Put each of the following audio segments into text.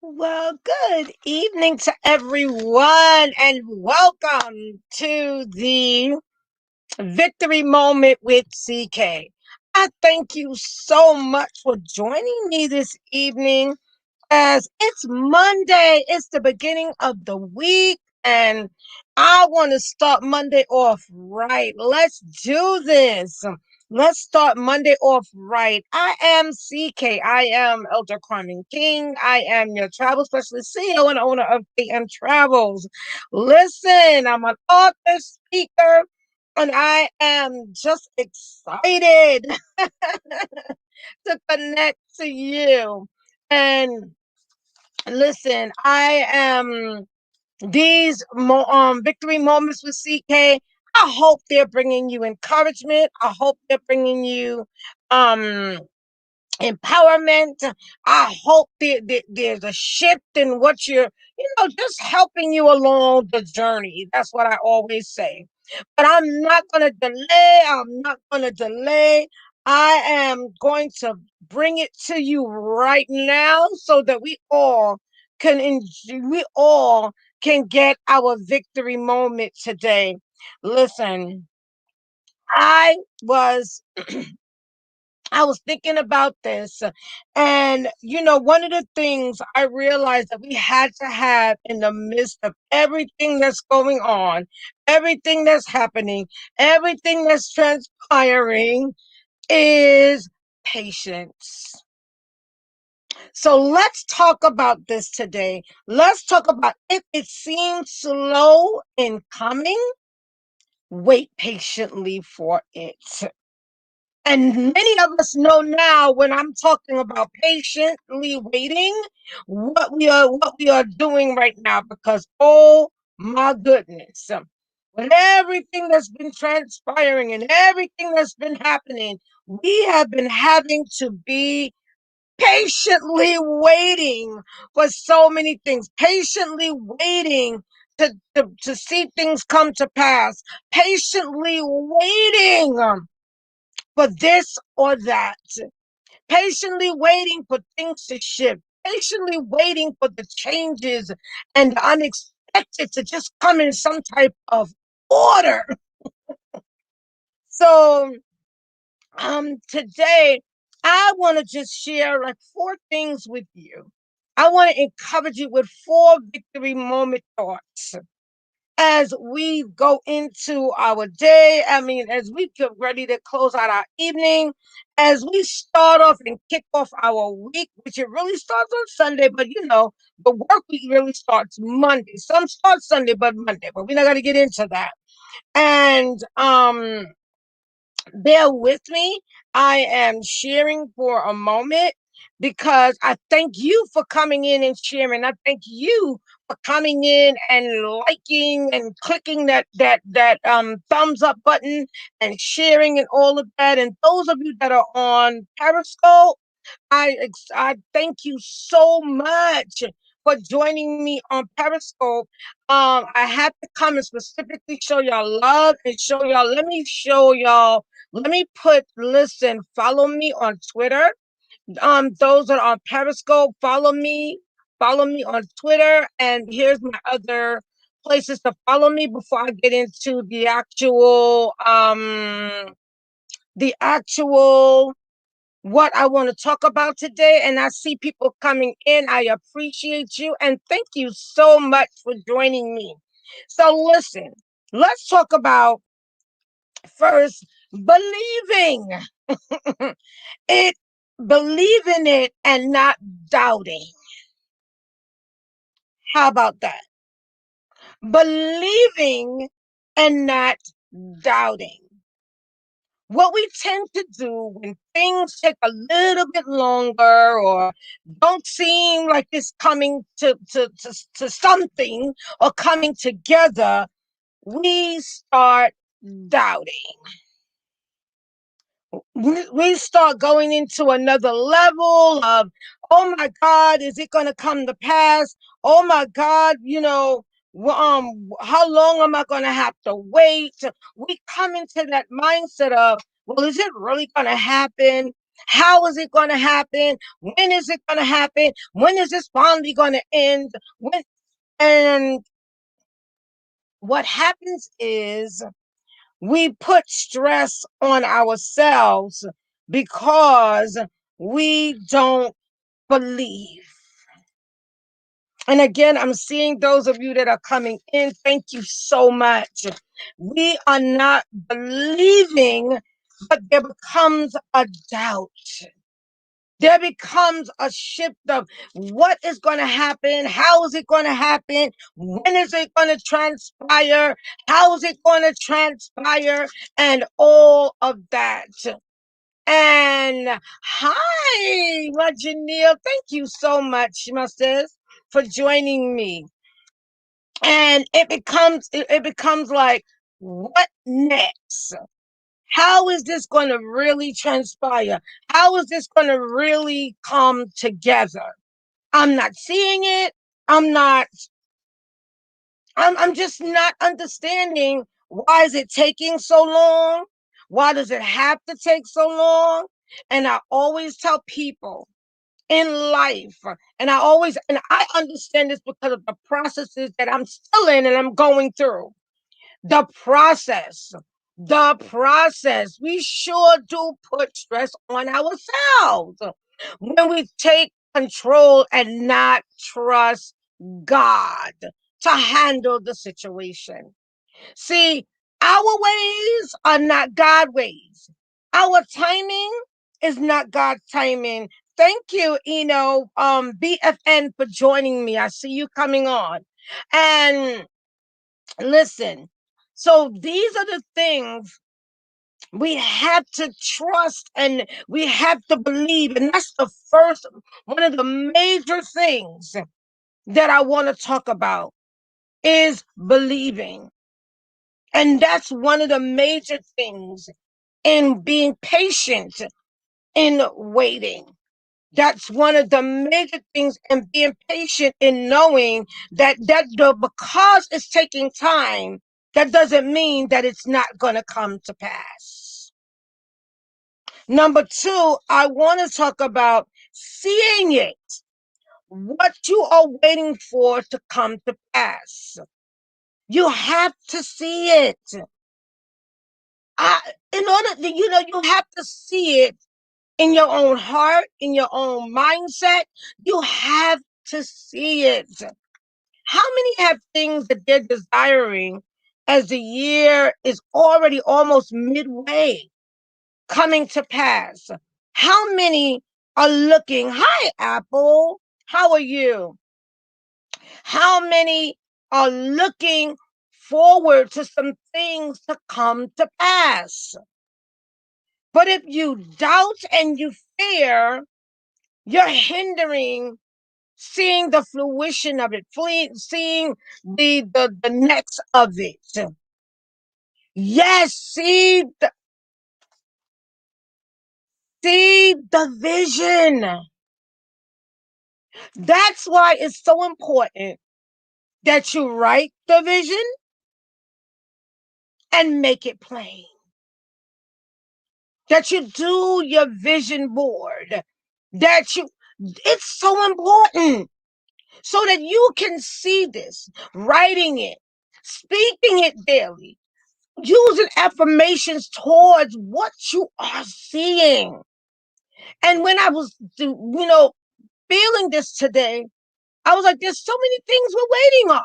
Well, good evening to everyone, and welcome to the Victory Moment with CK. I thank you so much for joining me this evening as it's Monday. It's the beginning of the week, and I want to start Monday off right. Let's do this. Let's start Monday off right. I am CK. I am Elder Carmen King. I am your travel specialist, CEO, and owner of KM Travels. Listen, I'm an author, speaker, and I am just excited to connect to you. And listen, I am victory moments with CK. I hope they're bringing you encouragement. I hope they're bringing you um empowerment. I hope there's a shift in what just helping you along the journey. That's what I always say. But I'm not going to delay. I'm not going to delay. I am going to bring it to you right now so that we all can get our victory moment today. Listen, I was I was thinking about this, and one of the things I realized that we had to have in the midst of everything that's going on, everything that's happening, everything that's transpiring is patience. So let's talk about this today. Let's talk about if it seems slow in coming, wait patiently for it. And many of us know now when I'm talking about patiently waiting, what we are doing right now, because oh my goodness. With everything that's been transpiring and everything that's been happening, we have been having to be patiently waiting for so many things, patiently waiting to see things come to pass, patiently waiting for this or that, patiently waiting for things to shift, patiently waiting for the changes and the unexpected to just come in some type of order. So, today I want to just share like four things with you. I want to encourage you with four victory moment thoughts as we go into our day. I mean, as we get ready to close out our evening, as we start off and kick off our week, which it really starts on Sunday, but the work week really starts Monday. Some start Sunday, but Monday, but we're not going to get into that. And bear with me. I am sharing for a moment because I thank you for coming in and sharing. I thank you for coming in and liking and clicking that thumbs up button and sharing and all of that. And those of you that are on Periscope, I thank you so much for joining me on Periscope. I had to come and specifically show y'all love and show y'all. Let me show y'all. Let me listen. Follow me on Twitter. Those that are on Periscope, follow me. Follow me on Twitter. And here's my other places to follow me before I get into the actual what I want to talk about today. And I see people coming in. I appreciate you. And thank you so much for joining me. So, listen, let's talk about first believing it, believe in it and not doubting. How about that? Believing and not doubting. What we tend to do when things take a little bit longer or don't seem like it's coming to something or coming together, we start doubting. We start going into another level of, oh my God, is it going to come to pass? Oh my God, how long am I going to have to wait? We come into that mindset of, well, is it really going to happen? How is it going to happen? When is it going to happen? When is this finally going to end? When and what happens is we put stress on ourselves because we don't believe. And again, I'm seeing those of you that are coming in. Thank you so much. We are not believing, but there becomes a doubt. There becomes a shift of what is going to happen? How is it going to happen? When is it going to transpire? How is it going to transpire? And all of that. And hi, my Janelle. Thank you so much, my sis, for joining me. And it becomes like, what next? How is this going to really transpire? How is this going to really come together? I'm not seeing it. I'm not, I'm just not understanding, why is it taking so long? Why does it have to take so long? And I always tell people in life, and I understand this because of the processes that I'm still in and I'm going through. The process, the process. We sure do put stress on ourselves when we take control and not trust God to handle the situation. See, our ways are not God ways. Our timing is not God's timing. Thank you, BFN, for joining me. I see you coming on. And listen, so these are the things we have to trust and we have to believe. And that's the first, one of the major things that I want to talk about is believing. And that's one of the major things in being patient, in waiting. That's one of the major things in being patient, in knowing because it's taking time, that doesn't mean that it's not going to come to pass. Number two, I want to talk about seeing it, what you are waiting for to come to pass. You have to see it. In order to, you have to see it in your own heart, in your own mindset. You have to see it. How many have things that they're desiring as the year is already almost midway coming to pass? How many are looking? Hi, Apple. How are you? How many are looking forward to some things to come to pass? But if you doubt and you fear, you're hindering seeing the fruition of it, seeing the next of it. Yes, see the vision. That's why it's so important that you write the vision and make it plain. That you do your vision board. It's so important so that you can see this, writing it, speaking it daily, using affirmations towards what you are seeing. And when I was, feeling this today, I was like, there's so many things we're waiting on.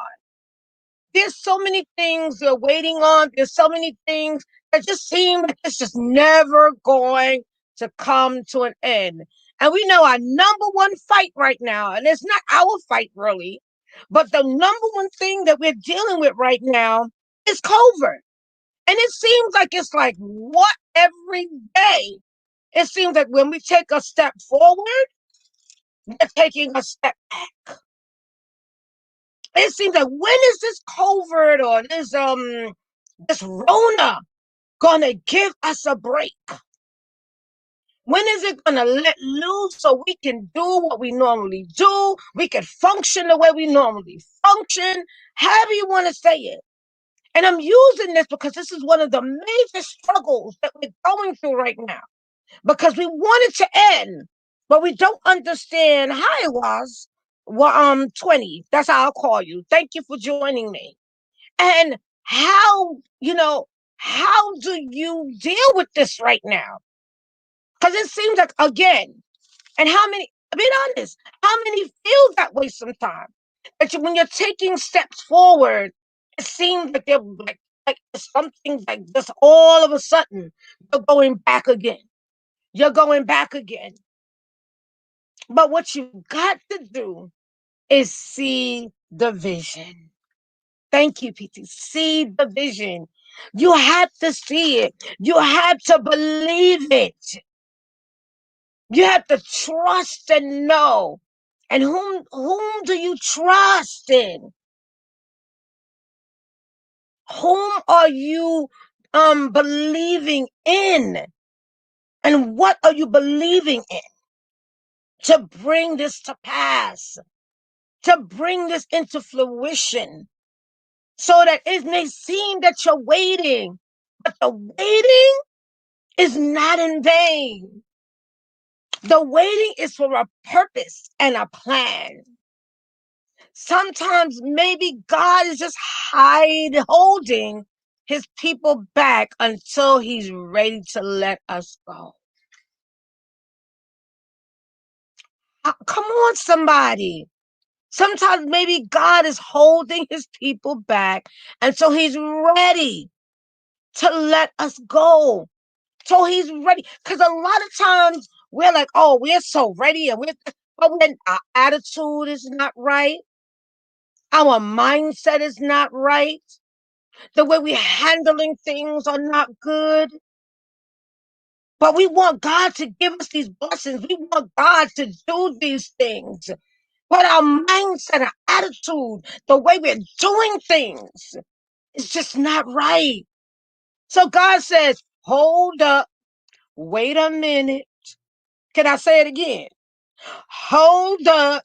There's so many things we're waiting on. There's so many things that just seem like it's just never going to come to an end. And we know our number one fight right now, and it's not our fight really, but the number one thing that we're dealing with right now is COVID. And it seems like it's like what every day. It seems like when we take a step forward, we're taking a step back. It seems like when is this COVID or this Rona gonna give us a break? When is it gonna let loose so we can do what we normally do? We can function the way we normally function, however you want to say it. And I'm using this because this is one of the major struggles that we're going through right now. because we want it to end, but we don't understand how it was. Well, 20. That's how I'll call you. Thank you for joining me. And how, how do you deal with this right now? Because it seems like, again, and how many, being honest, how many feel that way sometimes? That when you're taking steps forward, it seems like they're like something like just all of a sudden, you're going back again. You're going back again. But what you got to do is see the vision. Thank you, PT. See the vision. You have to see it. You have to believe it. You have to trust and know. And whom do you trust in? Whom are you believing in? And what are you believing in to bring this to pass? To bring this into fruition? So that it may seem that you're waiting, but the waiting is not in vain. The waiting is for a purpose and a plan. Sometimes maybe God is just holding his people back until he's ready to let us go. Come on, somebody. Sometimes maybe God is holding his people back until he's ready to let us go. So he's ready. Because a lot of times we're like, oh, we're so ready. But when our attitude is not right, our mindset is not right, the way we're handling things are not good. But we want God to give us these blessings. We want God to do these things. But our mindset, our attitude, the way we're doing things is just not right. So God says, hold up, wait a minute. Can I say it again? Hold up,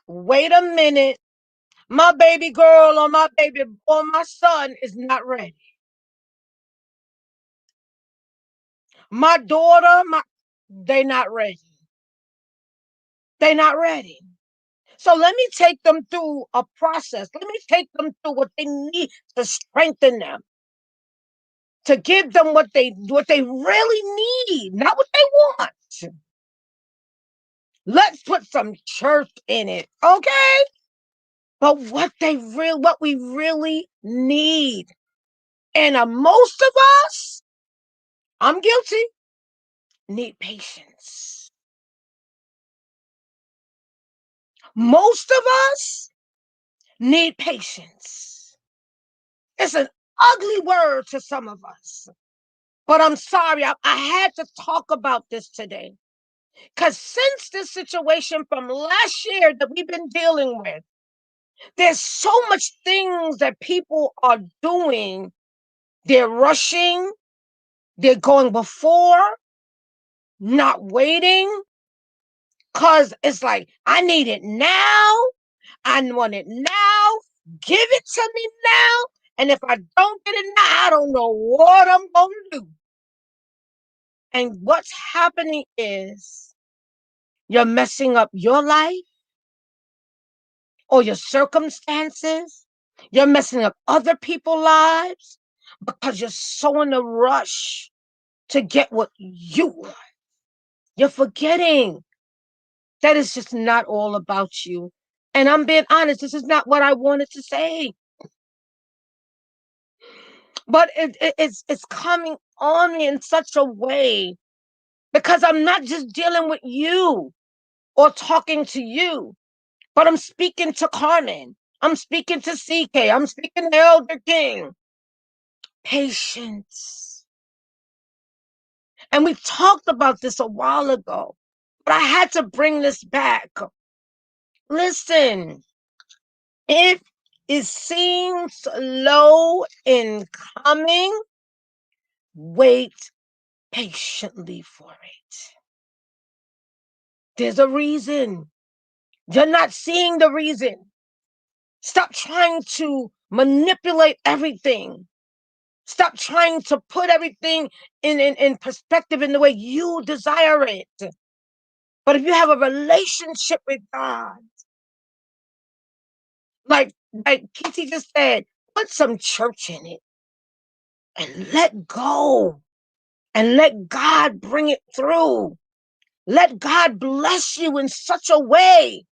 wait a minute. My baby girl or my baby or my son is not ready. My daughter, they not ready. They not ready. So let me take them through a process. Let me take them through what they need to strengthen them, to give them what they really need, not what they want. Let's put some church in it, okay? But what we really need. And most of us, I'm guilty, need patience. Most of us need patience. It's an ugly word to some of us. But I'm sorry, I had to talk about this today. Because since this situation from last year that we've been dealing with, there's so much things that people are doing. They're rushing, they're going before, not waiting. Because it's like, I need it now. I want it now. Give it to me now. And if I don't get it now, I don't know what I'm going to do. And what's happening is you're messing up your life or your circumstances. You're messing up other people's lives because you're so in a rush to get what you want. You're forgetting that it's just not all about you. And I'm being honest, this is not what I wanted to say. But it's coming on me in such a way because I'm not just dealing with you or talking to you, but I'm speaking to Carmen. I'm speaking to CK. I'm speaking to Elder King. Patience. And we talked about this a while ago, but I had to bring this back. Listen, if it seems low in coming, wait patiently for it. There's a reason. You're not seeing the reason. Stop trying to manipulate everything. Stop trying to put everything in perspective in the way you desire it. But if you have a relationship with God, like Kitty just said, put some church in it and let go and let God bring it through. Let God bless you in such a way.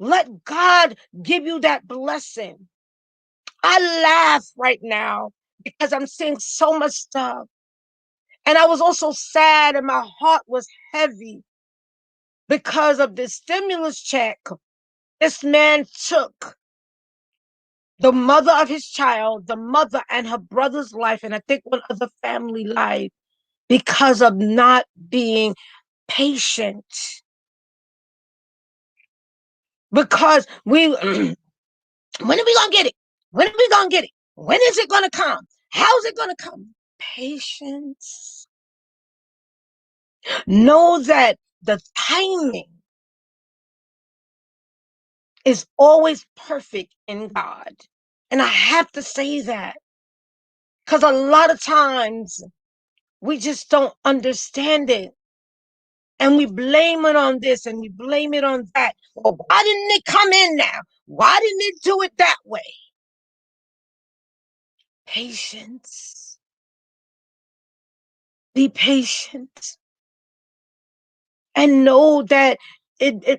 Let God give you that blessing. I laugh right now because I'm seeing so much stuff. And I was also sad and my heart was heavy because of this stimulus check. This man took the mother of his child, the mother and her brother's life, and I think one other family life because of not being patient. Because we, when are we gonna get it? When are we gonna get it? When is it gonna come? How's it gonna come? Patience. Know that the timing is always perfect in God. And I have to say that because a lot of times we just don't understand it. And we blame it on this and we blame it on that. Well, why didn't it come in now? Why didn't it do it that way? Patience. Be patient. And know that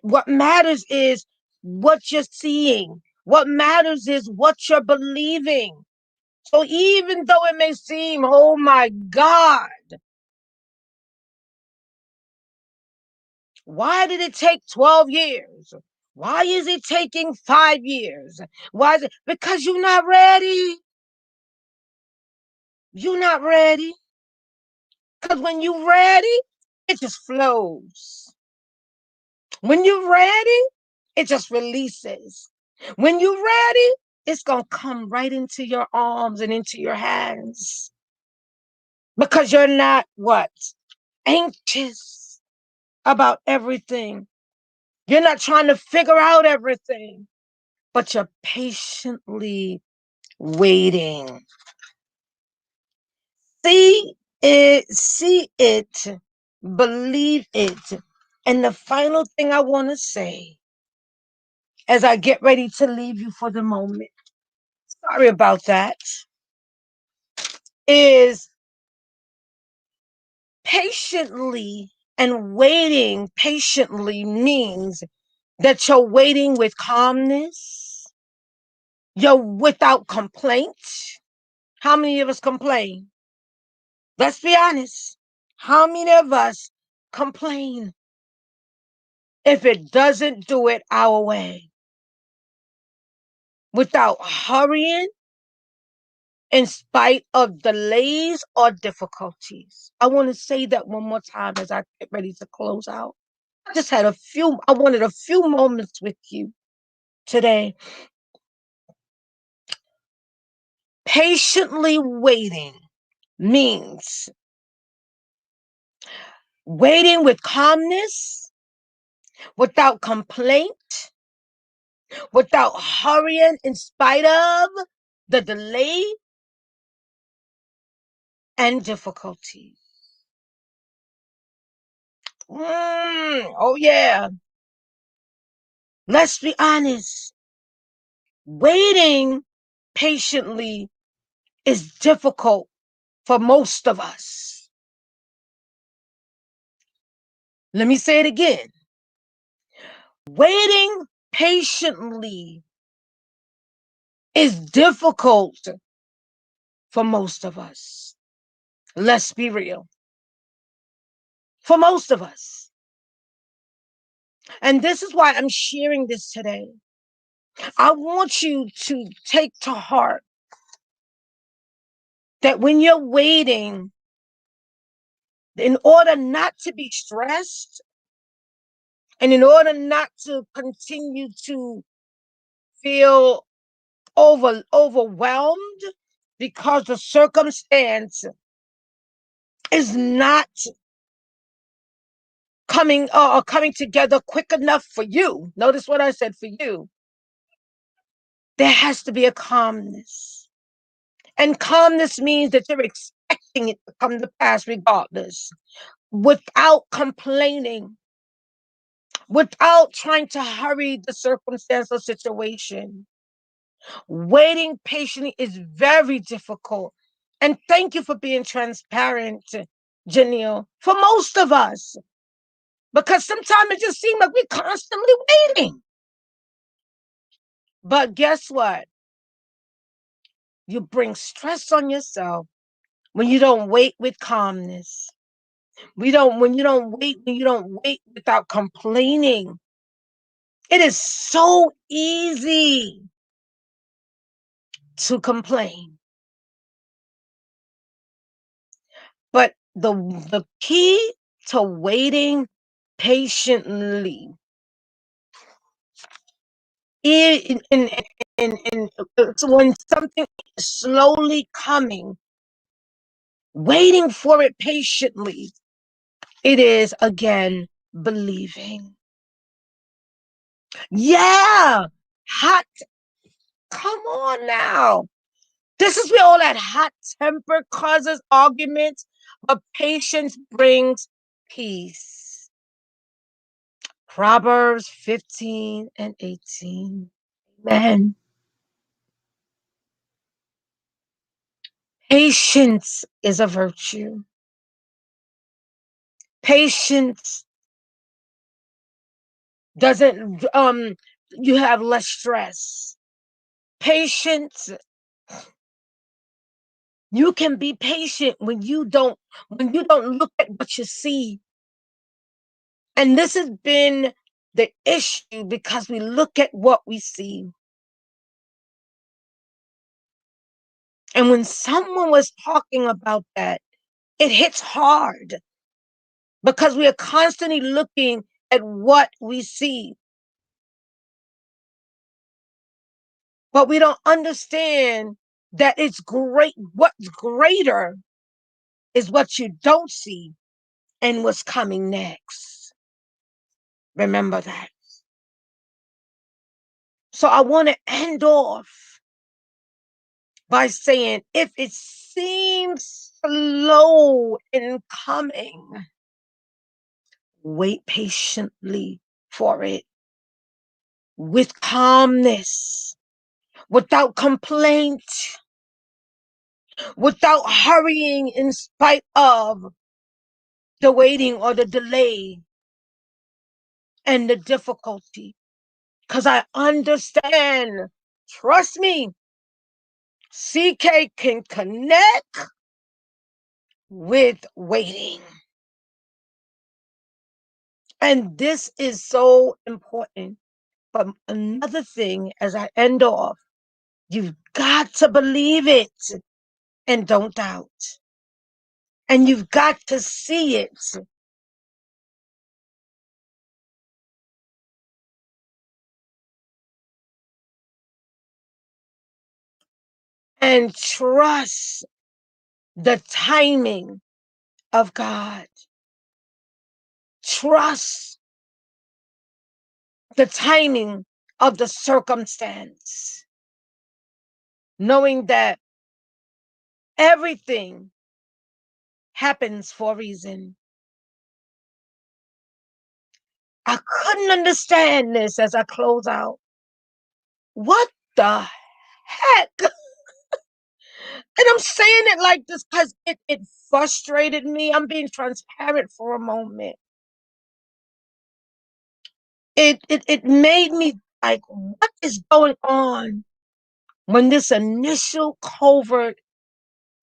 what matters is what you're seeing. What matters is what you're believing. So even though it may seem, oh my God, why did it take 12 years? Why is it taking 5 years? Why is it? Because you're not ready. You're not ready. Because when you're ready, it just flows. When you're ready, it just releases. When you're ready, it's going to come right into your arms and into your hands. Because you're not what? Anxious about everything. You're not trying to figure out everything, but you're patiently waiting. See it, believe it. And the final thing I want to say as I get ready to leave you for the moment, sorry about that, is patiently and waiting patiently means that you're waiting with calmness, you're without complaint. How many of us complain? Let's be honest. How many of us complain if it doesn't do it our way? Without hurrying in spite of delays or difficulties. I want to say that one more time as I get ready to close out. I wanted a few moments with you today. Patiently waiting means waiting with calmness, without complaint, without hurrying in spite of the delay and difficulties. Oh, yeah. Let's be honest. Waiting patiently is difficult for most of us. Let me say it again. Waiting patiently is difficult for most of us. Let's be real. For most of us. And this is why I'm sharing this today. I want you to take to heart that when you're waiting, in order not to be stressed and in order not to continue to feel overwhelmed because the circumstance is not coming together quick enough for you. Notice what I said, for you. There has to be a calmness. And calmness means that you're expecting it to come to pass regardless, without complaining, without trying to hurry the circumstance or situation. Waiting patiently is very difficult. And thank you for being transparent, Janelle, for most of us, because sometimes it just seems like we're constantly waiting. But guess what? You bring stress on yourself when you don't wait with calmness. When you don't wait without complaining. It is so easy to complain. But the key to waiting patiently in so when something is slowly coming, waiting for it patiently, it is again believing. Yeah, hot. Come on now. This is where all that hot temper causes arguments, but patience brings peace. Proverbs 15 and 18. Amen. Patience is a virtue. Patience doesn't you have less stress. Patience, you can be patient when you don't look at what you see. And this has been the issue because we look at what we see. And when someone was talking about that, it hits hard because we are constantly looking at what we see. But we don't understand that it's great. What's greater is what you don't see and what's coming next. Remember that. So I want to end off by saying if it seems slow in coming, wait patiently for it with calmness, without complaint, without hurrying in spite of the waiting or the delay and the difficulty. Because I understand, trust me, CK can connect with waiting. And this is so important. But another thing, as I end off, you've got to believe it and don't doubt. And you've got to see it and trust the timing of God. Trust the timing of the circumstance, knowing that everything happens for a reason. I couldn't understand this as I close out. What the heck? And I'm saying it like this because it frustrated me. I'm being transparent for a moment. It made me like, what is going on when this initial covert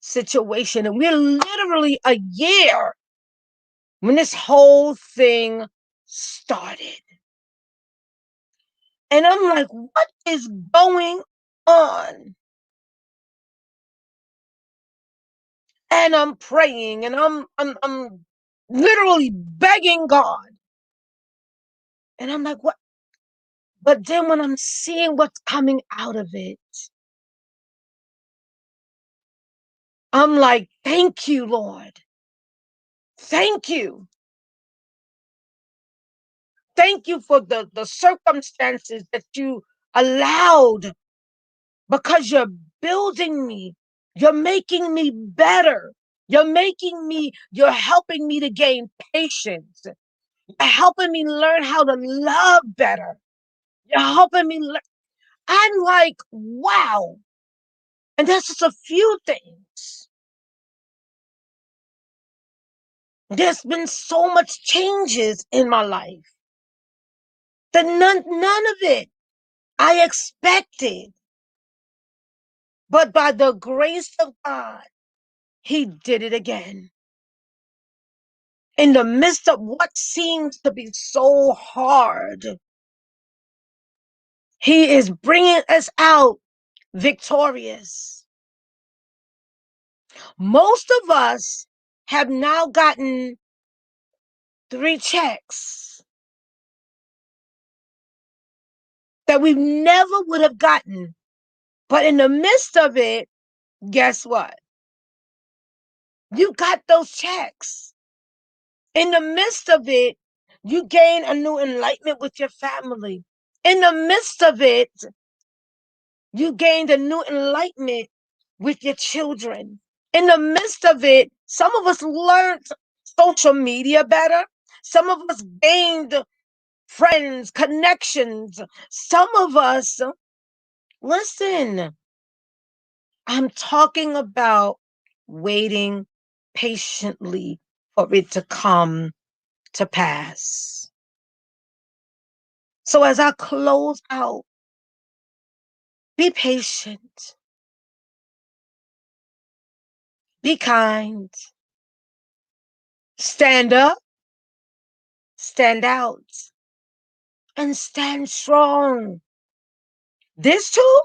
situation, and we're literally a year when this whole thing started. And I'm like, what is going on? And I'm praying and I'm literally begging God. And I'm like, what? But then when I'm seeing what's coming out of it, I'm like, thank you, Lord. Thank you. Thank you for the circumstances that you allowed because you're building me. You're making me better. You're helping me to gain patience. You're helping me learn how to love better. You're helping me. I'm like, wow. And that's just a few things. There's been so much changes in my life that none of it I expected. But by the grace of God, he did it again. In the midst of what seems to be so hard, he is bringing us out victorious. Most of us have now gotten 3 checks that we never would have gotten. But in the midst of it, guess what? You got those checks. In the midst of it, you gain a new enlightenment with your family. In the midst of it, you gained a new enlightenment with your children. In the midst of it, some of us learned social media better. Some of us gained friends, connections. Some of us, listen, I'm talking about waiting patiently for it to come to pass. So as I close out, be patient, be kind, stand up, stand out, and stand strong. This too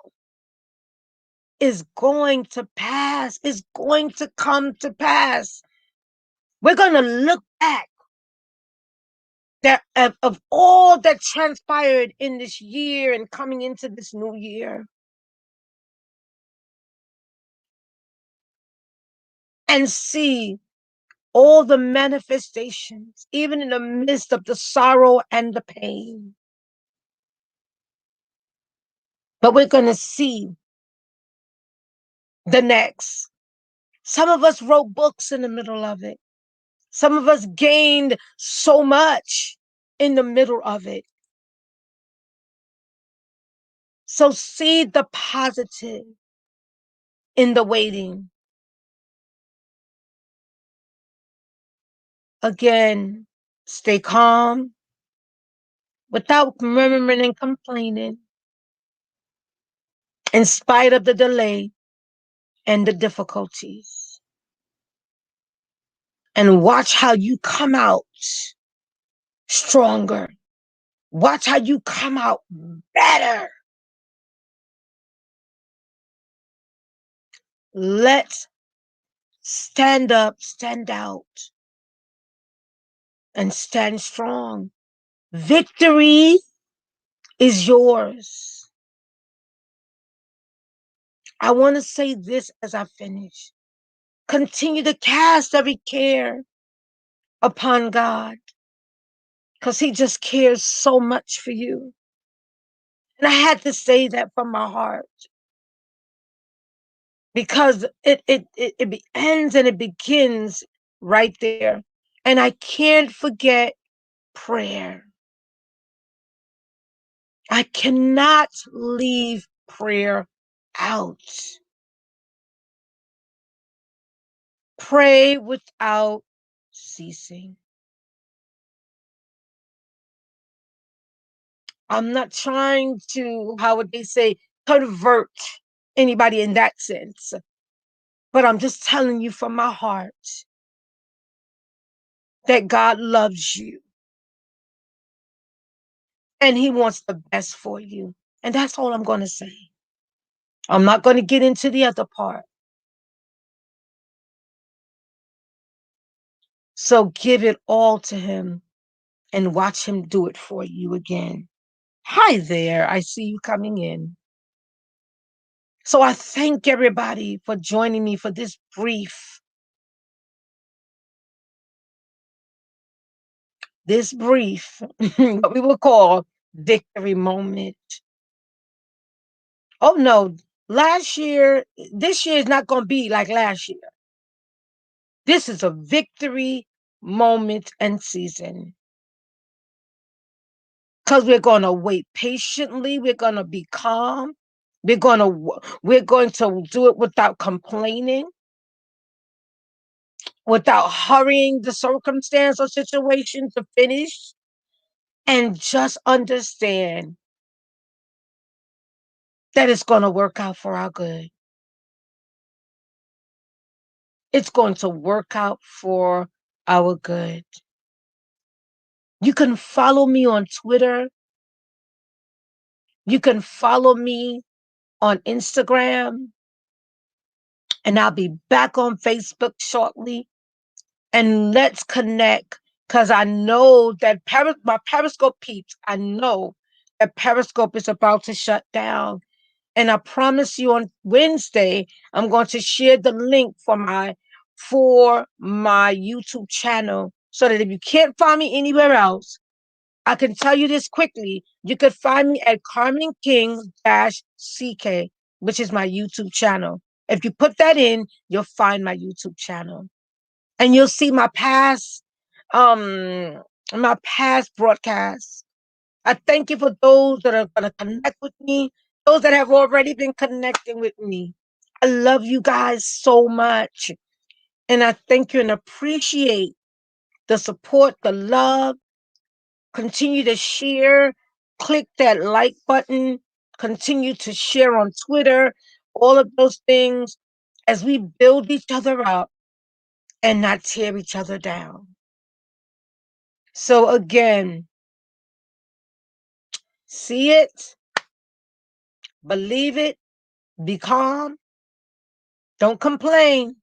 is going to pass, is going to come to pass. We're going to look back that of all that transpired in this year and coming into this new year and see all the manifestations, even in the midst of the sorrow and the pain. But we're going to see the next. Some of us wrote books in the middle of it. Some of us gained so much in the middle of it. So see the positive in the waiting. Again, stay calm without murmuring and complaining in spite of the delay and the difficulties. And watch how you come out stronger. Watch how you come out better. Let's stand up, stand out, and stand strong. Victory is yours. I want to say this as I finish. Continue to cast every care upon God because he just cares so much for you. And I had to say that from my heart because it ends and it begins right there. And I can't forget prayer. I cannot leave prayer out. Pray without ceasing. I'm not trying to, how would they say, convert anybody in that sense, but I'm just telling you from my heart that God loves you and he wants the best for you. And that's all I'm going to say. I'm not going to get into the other part. So give it all to him and watch him do it for you again. Hi there. I see you coming in. So I thank everybody for joining me for this brief, what we will call victory moment. Oh no, Last year, this year is not going to be like last year. This is a victory moment and season. Because we're going to wait patiently. We're going to be calm. We're going to do it without complaining, without hurrying the circumstance or situation to finish, and just understand that it's going to work out for our good. It's going to work out for our good. You can follow me on Twitter. You can follow me on Instagram, and I'll be back on Facebook shortly. And let's connect because I know that my Periscope peeps, I know that Periscope is about to shut down. And I promise you on Wednesday, I'm going to share the link for my YouTube channel so that if you can't find me anywhere else, I can tell you this quickly. You could find me at Carmen King CK, which is my YouTube channel. If you put that in, you'll find my YouTube channel. And you'll see um my past broadcasts. I thank you for those that are going to connect with me, those that have already been connecting with me. I love you guys so much. And I thank you and appreciate the support, the love. Continue to share, click that like button, continue to share on Twitter, all of those things as we build each other up and not tear each other down. So, again, see it, believe it, be calm, don't complain,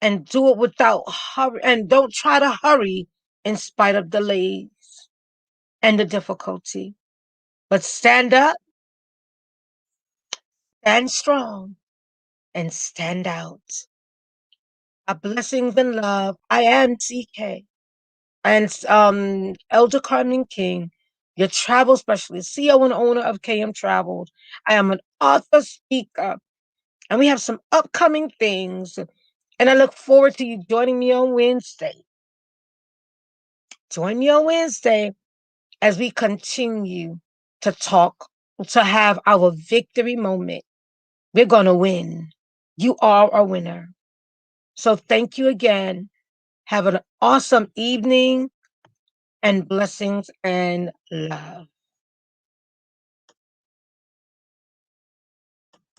and do it without hurry, and don't try to hurry in spite of delays and the difficulty. But stand up, stand strong, and stand out. A blessings and love. I am CK and Elder Carmen King, your travel specialist, CEO and owner of KM Travels. I am an author, speaker, and we have some upcoming things. And I look forward to you joining me on Wednesday. Join me on Wednesday as we continue to talk, to have our victory moment. We're going to win. You are a winner. So thank you again. Have an awesome evening and blessings and love.